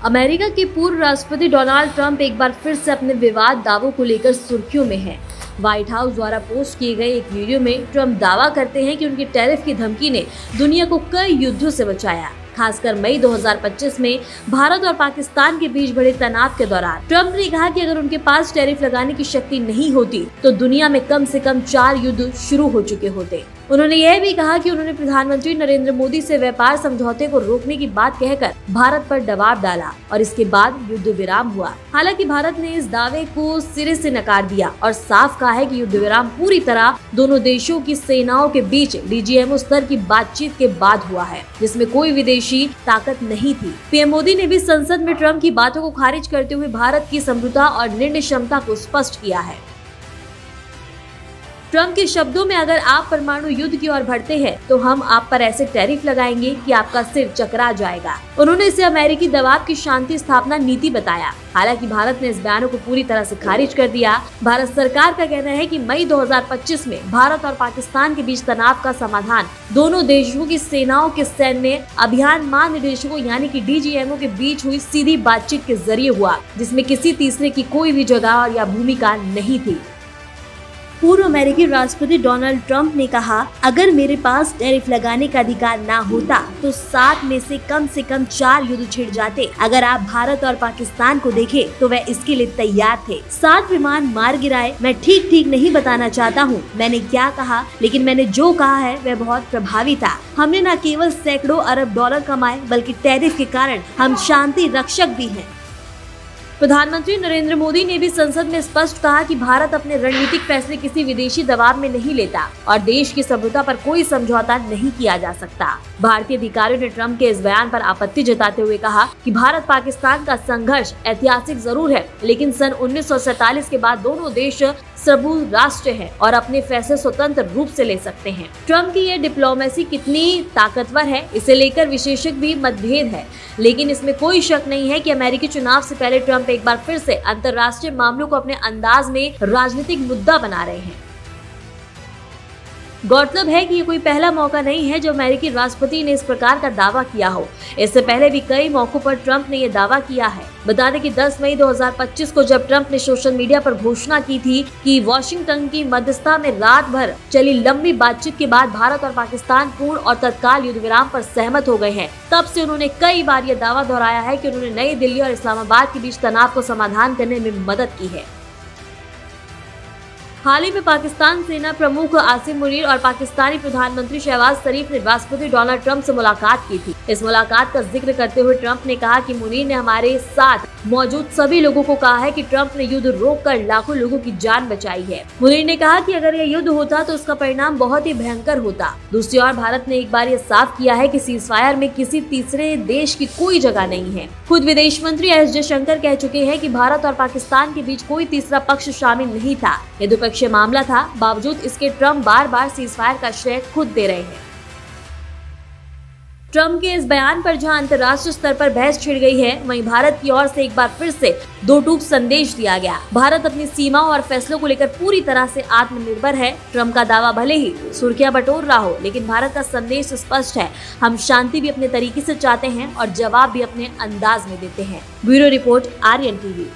America के पूर्व राष्ट्रपति डोनाल्ड ट्रंप एक बार फिर से अपने विवाद दावों को लेकर सुर्खियों में हैं। व्हाइट हाउस द्वारा पोस्ट किए गए एक वीडियो में ट्रंप दावा करते हैं कि उनकी टैरिफ की धमकी ने दुनिया को कई युद्धों से बचाया। खासकर मई 2025 में भारत और पाकिस्तान के बीच बढ़े तनाव के दौरान ट्रंप ने कहा कि अगर उनके पास टैरिफ लगाने की शक्ति नहीं होती तो दुनिया में कम से कम 4 युद्ध शुरू हो चुके होते। उन्होंने यह भी कहा कि उन्होंने प्रधानमंत्री नरेंद्र मोदी से व्यापार समझौते को रोकने की बात कहकर भारत पर दबाव डाला और इसके बाद युद्ध विराम हुआ। हालांकि भारत ने इस दावे को सिरे से नकार दिया और साफ कहा है कि युद्ध विराम पूरी तरह दोनों देशों की सेनाओं के बीच DGMO स्तर की बातचीत के बाद हुआ है, जिसमें कोई विदेशी ताकत नहीं थी। पीएम मोदी ने भी संसद में ट्रंप की बातों को खारिज करते हुए भारत की समृद्धता और निर्णय क्षमता को स्पष्ट किया है। ट्रंप के शब्दों में, अगर आप परमाणु युद्ध की ओर बढ़ते हैं तो हम आप पर ऐसे टैरिफ लगाएंगे कि आपका सिर चकरा जाएगा। उन्होंने इसे अमेरिकी दबाव की शांति स्थापना नीति बताया। हालांकि भारत ने इस बयानों को पूरी तरह से खारिज कर दिया। भारत सरकार का कहना है कि मई 2025 में भारत और पाकिस्तान के बीच तनाव का समाधान दोनों देशों की सेनाओं के सैन्य अभियान महानिदेशकों यानी कि DGMO के बीच हुई सीधी बातचीत के जरिए हुआ, जिसमें किसी तीसरे की कोई भी जगह या भूमिका नहीं थी। पूर्व अमेरिकी राष्ट्रपति डोनाल्ड ट्रंप ने कहा, अगर मेरे पास टैरिफ लगाने का अधिकार ना होता तो 7 में से कम 4 युद्ध छिड़ जाते। अगर आप भारत और पाकिस्तान को देखें तो वह इसके लिए तैयार थे। 7 विमान मार गिराए। मैं ठीक नहीं बताना चाहता हूँ मैंने क्या कहा, लेकिन मैंने जो कहा है वह बहुत प्रभावी था। हमने न केवल सैकड़ों अरब डॉलर कमाए बल्कि टैरिफ के कारण हम शांति रक्षक भी हैं। प्रधानमंत्री नरेंद्र मोदी ने भी संसद में स्पष्ट कहा कि भारत अपने रणनीतिक फैसले किसी विदेशी दबाव में नहीं लेता और देश की समृद्धता पर कोई समझौता नहीं किया जा सकता। भारतीय अधिकारियों ने ट्रंप के इस बयान पर आपत्ति जताते हुए कहा कि भारत पाकिस्तान का संघर्ष ऐतिहासिक जरूर है, लेकिन सन 1947 के बाद दोनों देश सबूत राष्ट्र हैं और अपने फैसले स्वतंत्र रूप से ले सकते हैं। ट्रंप की यह डिप्लोमेसी कितनी ताकतवर है, इसे लेकर विशेषज्ञ भी मतभेद है, लेकिन इसमें कोई शक नहीं है कि अमेरिकी चुनाव से पहले ट्रंप एक बार फिर से अंतर्राष्ट्रीय मामलों को अपने अंदाज में राजनीतिक मुद्दा बना रहे हैं। गौरतलब है कि ये कोई पहला मौका नहीं है जो अमेरिकी राष्ट्रपति ने इस प्रकार का दावा किया हो। इससे पहले भी कई मौकों पर ट्रंप ने ये दावा किया है। बता दें कि 10 मई 2025 को जब ट्रंप ने सोशल मीडिया पर घोषणा की थी कि वॉशिंगटन की मध्यस्थता में रात भर चली लंबी बातचीत के बाद भारत और पाकिस्तान पूर्ण और तत्काल युद्ध विराम पर सहमत हो गए हैं, तब से उन्होंने कई बार ये दावा दोहराया है कि उन्होंने नई दिल्ली और इस्लामाबाद के बीच तनाव को समाधान करने में मदद की है। हाल ही में पाकिस्तान सेना प्रमुख आसिम मुनीर और पाकिस्तानी प्रधानमंत्री शहबाज शरीफ ने राष्ट्रपति डोनाल्ड ट्रंप से मुलाकात की थी। इस मुलाकात का जिक्र करते हुए ट्रंप ने कहा कि मुनीर ने हमारे साथ मौजूद सभी लोगों को कहा है कि ट्रंप ने युद्ध रोककर लाखों लोगों की जान बचाई है। मुनीर ने कहा कि अगर यह युद्ध होता तो उसका परिणाम बहुत ही भयंकर होता। दूसरी ओर भारत ने एक बार ये साफ किया है कि सीजफायर में किसी तीसरे देश की कोई जगह नहीं है। खुद विदेश मंत्री एस जयशंकर कह चुके हैं कि भारत और पाकिस्तान के बीच कोई तीसरा पक्ष शामिल नहीं था। ये द्विपक्षीय मामला था, बावजूद इसके ट्रंप बार सीजफायर का श्रेय खुद दे रहे हैं। ट्रंप के इस बयान पर जहां अंतर्राष्ट्रीय स्तर पर बहस छिड़ गई है, वहीं भारत की ओर से एक बार फिर से दो टूक संदेश दिया गया। भारत अपनी सीमाओं और फैसलों को लेकर पूरी तरह से आत्मनिर्भर है। ट्रंप का दावा भले ही सुर्खियां बटोर रहा हो, लेकिन भारत का संदेश स्पष्ट है। हम शांति भी अपने तरीके से चाहते हैं और जवाब भी अपने अंदाज में देते हैं। Bureau report, Aryan TV.